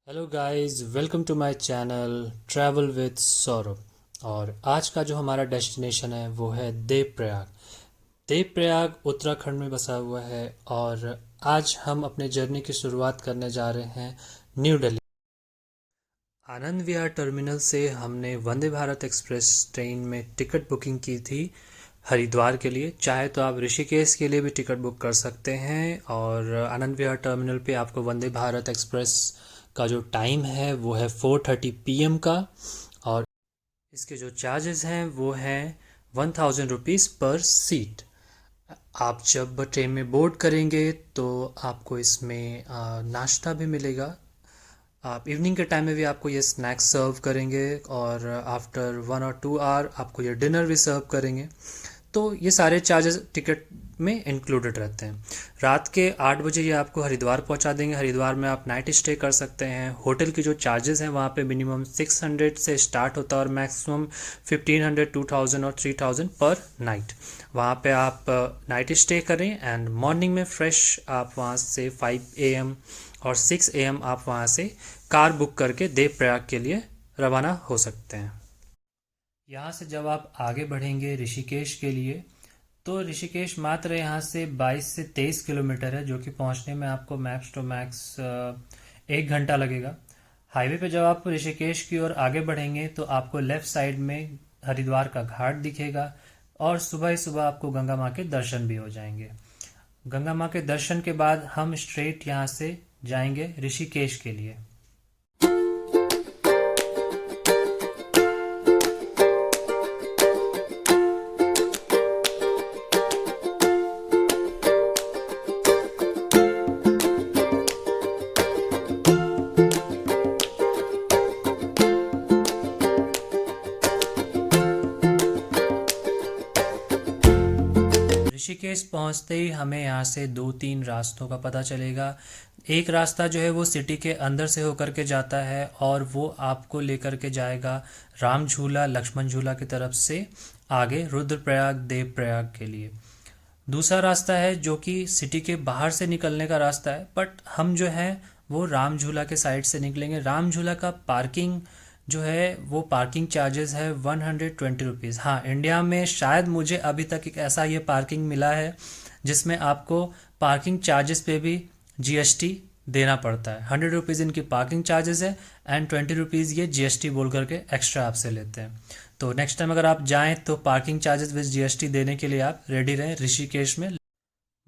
Hello guys, welcome to my channel travel with Saurabh. और आज का जो हमारा डेस्टिनेशन है वो है देवप्रयाग। देवप्रयाग उत्तराखंड में बसा हुआ है और आज हम अपने जर्नी की शुरुआत करने जा रहे हैं न्यू दिल्ली। आनंद विहार टर्मिनल से हमने वंदे भारत एक्सप्रेस ट्रेन में टिकट बुकिंग की थी हरिद्वार के लिए। चाहे तो आप ऋषिकेश के लिए भी टिकट बुक कर सकते हैं। और आनंद विहार टर्मिनल पे आपको वंदे भारत एक्सप्रेस का जो टाइम है वो है 4:30 PM का। और इसके जो चार्जेस हैं वो हैं 1000 रुपीज़ पर सीट। आप जब ट्रेन में बोर्ड करेंगे तो आपको इसमें नाश्ता भी मिलेगा। आप इवनिंग के टाइम में भी आपको ये स्नैक्स सर्व करेंगे और आफ्टर 1 और 2 आवर आपको ये डिनर भी सर्व करेंगे। तो ये सारे चार्जेस टिकट में इंक्लूडेड रहते हैं। रात के 8 बजे ये आपको हरिद्वार पहुंचा देंगे। हरिद्वार में आप नाइट स्टे कर सकते हैं। होटल की जो चार्जेस हैं वहाँ पे मिनिमम 600 से स्टार्ट होता है और मैक्सिमम 1500, 2000 और 3000 पर नाइट। वहाँ पे आप नाइट स्टे करें एंड मॉर्निंग में फ्रेश आप वहाँ से 5 AM और 6 AM आप वहाँ से कार बुक करके देवप्रयाग के लिए रवाना हो सकते हैं। यहाँ से जब आप आगे बढ़ेंगे ऋषिकेश के लिए तो ऋषिकेश मात्र यहाँ से 22 से 23 किलोमीटर है, जो कि पहुँचने में आपको मैक्स टू मैक्स 1 घंटा लगेगा। हाईवे पे जब आप ऋषिकेश की ओर आगे बढ़ेंगे तो आपको लेफ्ट साइड में हरिद्वार का घाट दिखेगा और सुबह ही सुबह आपको गंगा माँ के दर्शन भी हो जाएंगे। गंगा माँ के दर्शन के बाद हम स्ट्रेट यहाँ से जाएंगे ऋषिकेश के लिए। ऋषिकेश पहुंचते ही हमें यहाँ से 2-3 रास्तों का पता चलेगा। एक रास्ता जो है वो सिटी के अंदर से होकर के जाता है और वो आपको लेकर के जाएगा राम झूला लक्ष्मण झूला की तरफ से आगे रुद्रप्रयाग देवप्रयाग के लिए। दूसरा रास्ता है जो कि सिटी के बाहर से निकलने का रास्ता है, बट हम जो है वो राम झूला के साइड से निकलेंगे। राम झूला का पार्किंग जो है वो पार्किंग चार्जेस है 120 रुपीज़। हाँ, इंडिया में शायद मुझे अभी तक एक ऐसा ये पार्किंग मिला है जिसमें आपको पार्किंग चार्जेस पे भी जीएसटी देना पड़ता है। 100 रुपीज़ इनकी पार्किंग चार्जेस है एंड 20 रुपीज़ ये जीएसटी बोल करके एक्स्ट्रा आपसे लेते हैं। तो नेक्स्ट टाइम अगर आप जाएं तो पार्किंग चार्जेस विद जीएसटी देने के लिए आप रेडी रहें ऋषिकेश में।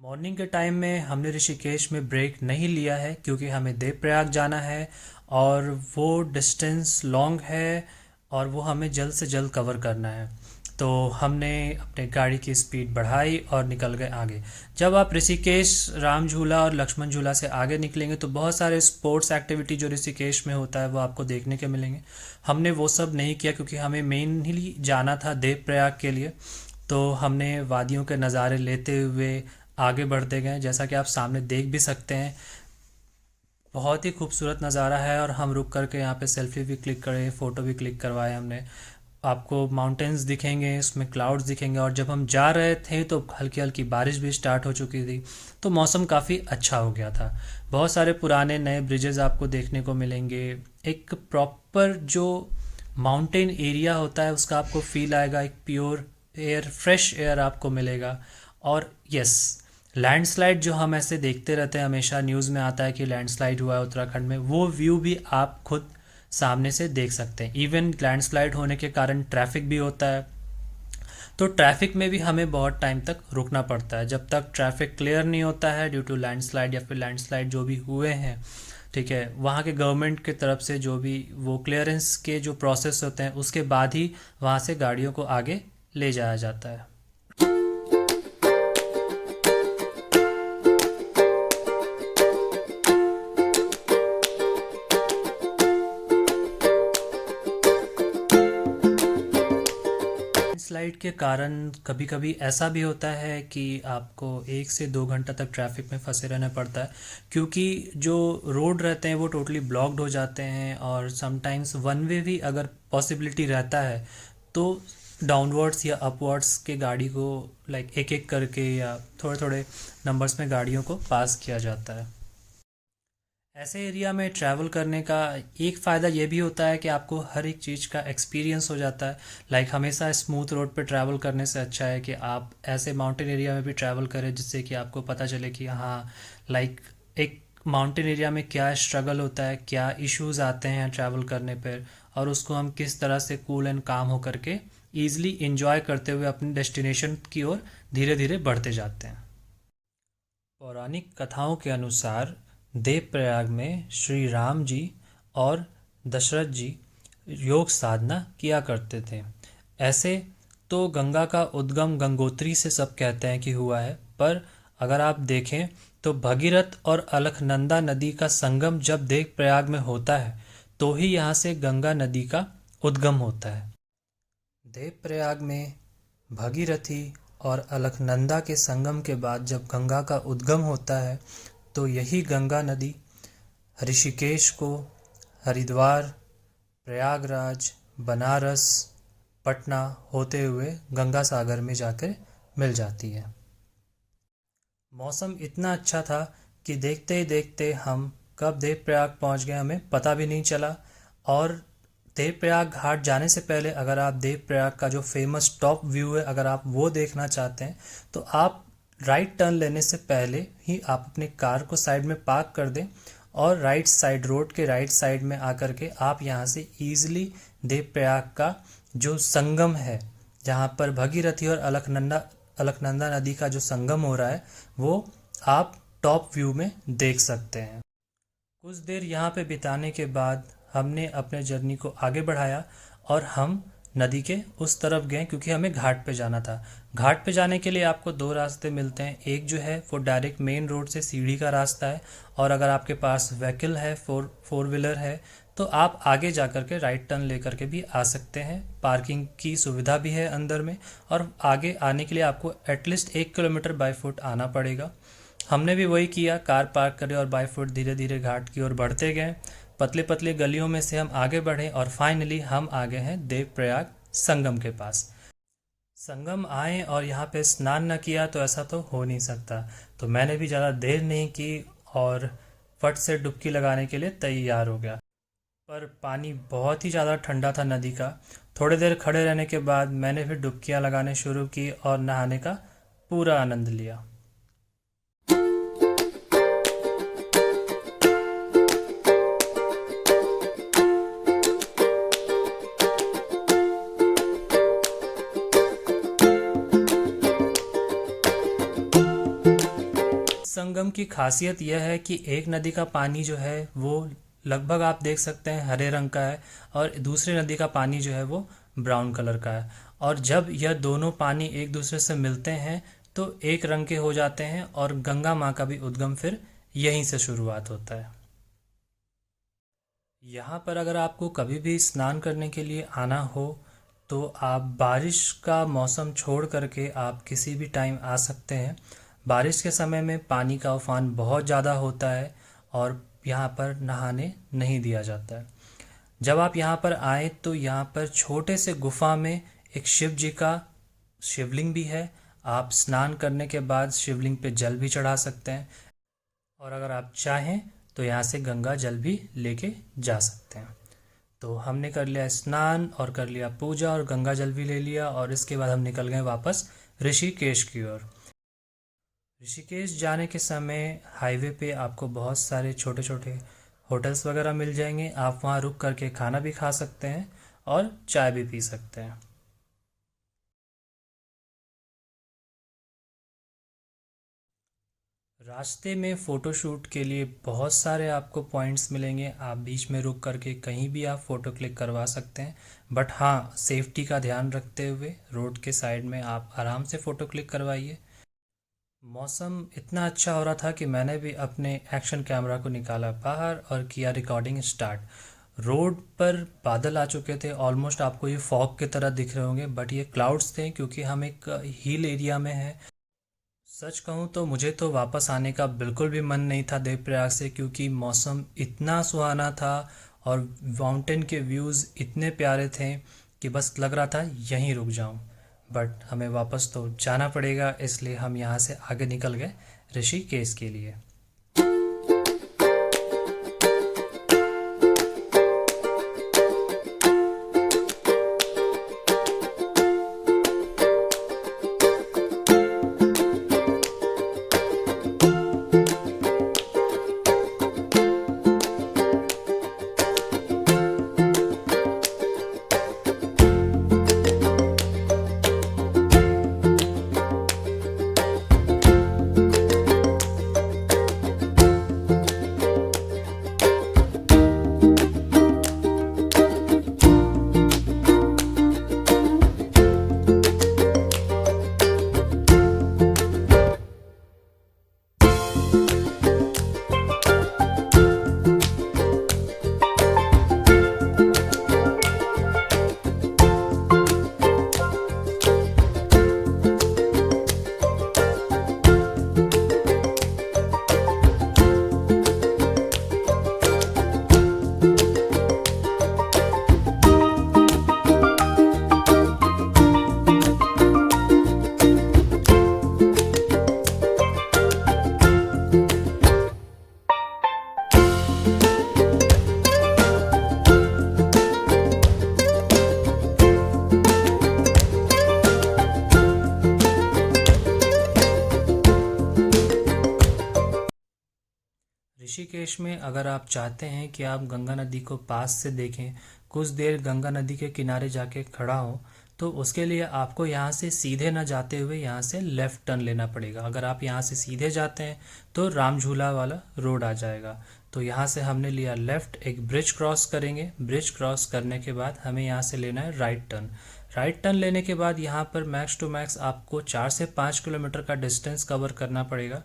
मॉर्निंग के टाइम में हमने ऋषिकेश में ब्रेक नहीं लिया है क्योंकि हमें देवप्रयाग जाना है और वो डिस्टेंस लॉन्ग है और वो हमें जल्द से जल्द कवर करना है। तो हमने अपने गाड़ी की स्पीड बढ़ाई और निकल गए आगे। जब आप ऋषिकेश राम झूला और लक्ष्मण झूला से आगे निकलेंगे तो बहुत सारे स्पोर्ट्स एक्टिविटी जो ऋषिकेश में होता है वो आपको देखने के मिलेंगे। हमने वो सब नहीं किया क्योंकि हमें मेनली जाना था देवप्रयाग के लिए। तो हमने वादियों के नज़ारे लेते हुए आगे बढ़ते गए। जैसा कि आप सामने देख भी सकते हैं, बहुत ही खूबसूरत नज़ारा है और हम रुक करके यहाँ पे सेल्फी भी क्लिक करे, फ़ोटो भी क्लिक करवाए हमने। आपको माउंटेन्स दिखेंगे, उसमें क्लाउड्स दिखेंगे और जब हम जा रहे थे तो हल्की हल्की बारिश भी स्टार्ट हो चुकी थी। तो मौसम काफ़ी अच्छा हो गया था। बहुत सारे पुराने नए ब्रिजेज़ आपको देखने को मिलेंगे। एक प्रॉपर जो माउंटेन एरिया होता है उसका आपको फील आएगा। एक प्योर एयर, फ्रेश एयर आपको मिलेगा। और यस, लैंडस्लाइड जो हम ऐसे देखते रहते हैं, हमेशा न्यूज़ में आता है कि लैंडस्लाइड हुआ है उत्तराखंड में, वो व्यू भी आप खुद सामने से देख सकते हैं। इवन लैंडस्लाइड होने के कारण ट्रैफिक भी होता है, तो ट्रैफिक में भी हमें बहुत टाइम तक रुकना पड़ता है जब तक ट्रैफिक क्लियर नहीं होता है ड्यू टू लैंडस्लाइड या फिर लैंडस्लाइड जो भी हुए हैं। ठीक है, वहाँ के गवर्नमेंट की तरफ से जो भी वो क्लियरेंस के जो प्रोसेस होते हैं उसके बाद ही वहाँ से गाड़ियों को आगे ले जाया जाता है। स्लाइड के कारण कभी कभी ऐसा भी होता है कि आपको 1 से 2 घंटा तक ट्रैफिक में फंसे रहना पड़ता है क्योंकि जो रोड रहते हैं वो टोटली ब्लॉक्ड हो जाते हैं। और समटाइम्स वन वे भी अगर पॉसिबिलिटी रहता है तो डाउनवर्ड्स या अपवर्ड्स के गाड़ी को लाइक एक एक करके या थोड़े थोड़े नंबर्स में गाड़ियों को पास किया जाता है। ऐसे एरिया में ट्रैवल करने का एक फ़ायदा ये भी होता है कि आपको हर एक चीज़ का एक्सपीरियंस हो जाता है। लाइक हमेशा स्मूथ रोड पे ट्रैवल करने से अच्छा है कि आप ऐसे माउंटेन एरिया में भी ट्रैवल करें, जिससे कि आपको पता चले कि हाँ, लाइक एक माउंटेन एरिया में क्या स्ट्रगल होता है, क्या इश्यूज आते हैं ट्रैवल करने पर, और उसको हम किस तरह से कूल एंड काम हो करके ईजिली इंजॉय करते हुए अपने डेस्टिनेशन की ओर धीरे धीरे बढ़ते जाते हैं। पौराणिक कथाओं के अनुसार देवप्रयाग में श्री राम जी और दशरथ जी योग साधना किया करते थे। ऐसे तो गंगा का उद्गम गंगोत्री से सब कहते हैं कि हुआ है, पर अगर आप देखें तो भगीरथ और अलकनंदा नदी का संगम जब देवप्रयाग में होता है तो ही यहाँ से गंगा नदी का उद्गम होता है। देवप्रयाग में भगीरथी और अलकनंदा के संगम के बाद जब गंगा का उद्गम होता है तो यही गंगा नदी ऋषिकेश को हरिद्वार, प्रयागराज, बनारस, पटना होते हुए गंगा सागर में जाकर मिल जाती है। मौसम इतना अच्छा था कि देखते ही देखते हम कब देवप्रयाग पहुंच गए हमें पता भी नहीं चला। और देवप्रयाग घाट जाने से पहले अगर आप देवप्रयाग का जो फेमस टॉप व्यू है अगर आप वो देखना चाहते हैं तो आप राइट टर्न लेने से पहले ही आप अपने कार को साइड में पार्क कर दें और राइट साइड रोड के राइट साइड में आकर के आप यहाँ से ईजिली देवप्रयाग का जो संगम है, जहाँ पर भगीरथी और अलकनंदा नदी का जो संगम हो रहा है वो आप टॉप व्यू में देख सकते हैं। कुछ देर यहाँ पे बिताने के बाद हमने अपने जर्नी को आगे बढ़ाया और हम नदी के उस तरफ गए क्योंकि हमें घाट पे जाना था। घाट पे जाने के लिए आपको दो रास्ते मिलते हैं, एक जो है वो डायरेक्ट मेन रोड से सीढ़ी का रास्ता है, और अगर आपके पास व्हीकल है, फोर व्हीलर है, तो आप आगे जा कर के राइट टर्न लेकर के भी आ सकते हैं। पार्किंग की सुविधा भी है अंदर में, और आगे आने के लिए आपको एटलीस्ट 1 किलोमीटर बाय फुट आना पड़ेगा। हमने भी वही किया, कार पार्क करे और बाय फुट धीरे धीरे घाट की ओर बढ़ते गए। पतले पतले गलियों में से हम आगे बढ़े और फाइनली हम आ गए हैं देवप्रयाग संगम के पास। संगम आए और यहाँ पे स्नान न किया तो ऐसा तो हो नहीं सकता, तो मैंने भी ज़्यादा देर नहीं की और फट से डुबकी लगाने के लिए तैयार हो गया। पर पानी बहुत ही ज़्यादा ठंडा था नदी का। थोड़ी देर खड़े रहने के बाद मैंने फिर डुबकियाँ लगाने शुरू की और नहाने का पूरा आनंद लिया। संगम की खासियत यह है कि एक नदी का पानी जो है वो लगभग आप देख सकते हैं हरे रंग का है, और दूसरी नदी का पानी जो है वो ब्राउन कलर का है। और जब यह दोनों पानी एक दूसरे से मिलते हैं तो एक रंग के हो जाते हैं, और गंगा माँ का भी उद्गम फिर यहीं से शुरुआत होता है। यहाँ पर अगर आपको कभी भी स्नान करने के लिए आना हो तो आप बारिश का मौसम छोड़ करके आप किसी भी टाइम आ सकते हैं। बारिश के समय में पानी का उफान बहुत ज़्यादा होता है और यहाँ पर नहाने नहीं दिया जाता है। जब आप यहाँ पर आए तो यहाँ पर छोटे से गुफा में एक शिव जी का शिवलिंग भी है। आप स्नान करने के बाद शिवलिंग पे जल भी चढ़ा सकते हैं, और अगर आप चाहें तो यहाँ से गंगा जल भी लेके जा सकते हैं। तो हमने कर लिया स्नान और कर लिया पूजा और गंगा जल भी ले लिया, और इसके बाद हम निकल गए वापस ऋषिकेश की ओर। ऋषिकेश जाने के समय हाईवे पे आपको बहुत सारे छोटे छोटे होटल्स वगैरह मिल जाएंगे। आप वहाँ रुक करके खाना भी खा सकते हैं और चाय भी पी सकते हैं। रास्ते में फ़ोटोशूट के लिए बहुत सारे आपको पॉइंट्स मिलेंगे। आप बीच में रुक करके कहीं भी आप फ़ोटो क्लिक करवा सकते हैं, बट हाँ, सेफ्टी का ध्यान रखते हुए रोड के साइड में आप आराम से फ़ोटो क्लिक करवाइए। मौसम इतना अच्छा हो रहा था कि मैंने भी अपने एक्शन कैमरा को निकाला बाहर और किया रिकॉर्डिंग स्टार्ट। रोड पर बादल आ चुके थे, ऑलमोस्ट आपको ये फॉग की तरह दिख रहे होंगे, बट ये क्लाउड्स थे क्योंकि हम एक हिल एरिया में हैं। सच कहूँ तो मुझे तो वापस आने का बिल्कुल भी मन नहीं था देवप्रयाग से, क्योंकि मौसम इतना सुहाना था और माउंटेन के व्यूज़ इतने प्यारे थे कि बस लग रहा था यहीं रुक जाऊं। बट हमें वापस तो जाना पड़ेगा, इसलिए हम यहाँ से आगे निकल गए ऋषिकेश के लिए। ऋषिकेश में अगर आप चाहते हैं कि आप गंगा नदी को पास से देखें, कुछ देर गंगा नदी के किनारे जाके खड़ा हो, तो उसके लिए आपको यहाँ से सीधे ना जाते हुए यहाँ से लेफ़्ट टर्न लेना पड़ेगा। अगर आप यहाँ से सीधे जाते हैं तो राम झूला वाला रोड आ जाएगा। तो यहाँ से हमने लिया लेफ़्ट, एक ब्रिज क्रॉस करेंगे। ब्रिज क्रॉस करने के बाद हमें यहाँ से लेना है राइट टर्न। राइट टर्न लेने के बाद यहाँ पर मैक्स टू मैक्स आपको 4 से 5 किलोमीटर का डिस्टेंस कवर करना पड़ेगा।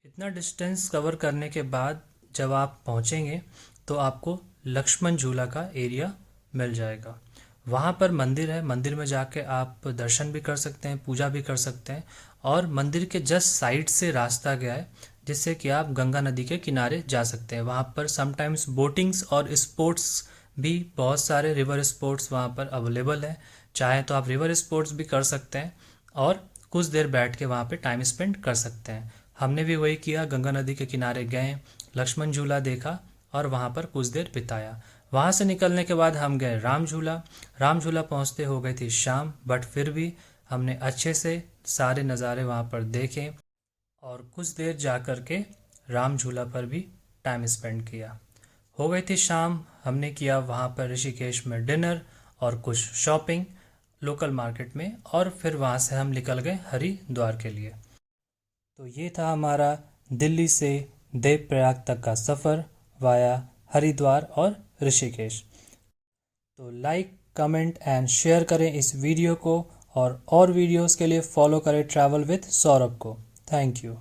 इतना डिस्टेंस कवर करने के बाद जब आप पहुंचेंगे तो आपको लक्ष्मण झूला का एरिया मिल जाएगा। वहाँ पर मंदिर है, मंदिर में जाके आप दर्शन भी कर सकते हैं, पूजा भी कर सकते हैं। और मंदिर के जस्ट साइड से रास्ता गया है जिससे कि आप गंगा नदी के किनारे जा सकते हैं। वहाँ पर समटाइम्स बोटिंग्स और स्पोर्ट्स भी, बहुत सारे रिवर स्पोर्ट्स वहाँ पर अवेलेबल है। चाहे तो आप रिवर स्पोर्ट्स भी कर सकते हैं और कुछ देर बैठ के वहाँ पे टाइम स्पेंड कर सकते हैं। हमने भी वही किया, गंगा नदी के किनारे गए, लक्ष्मण झूला देखा और वहाँ पर कुछ देर बिताया। वहाँ से निकलने के बाद हम गए राम झूला। राम झूला पहुँचते हो गई थी शाम, बट फिर भी हमने अच्छे से सारे नज़ारे वहाँ पर देखे और कुछ देर जा कर के राम झूला पर भी टाइम स्पेंड किया। हो गई थी शाम, हमने किया वहाँ पर ऋषिकेश में डिनर और कुछ शॉपिंग लोकल मार्केट में, और फिर वहाँ से हम निकल गए हरिद्वार के लिए। तो ये था हमारा दिल्ली से देवप्रयाग तक का सफ़र वाया हरिद्वार और ऋषिकेश। तो लाइक, कमेंट एंड शेयर करें इस वीडियो को, और वीडियोस के लिए फॉलो करें ट्रैवल विद सौरभ को। Thank you.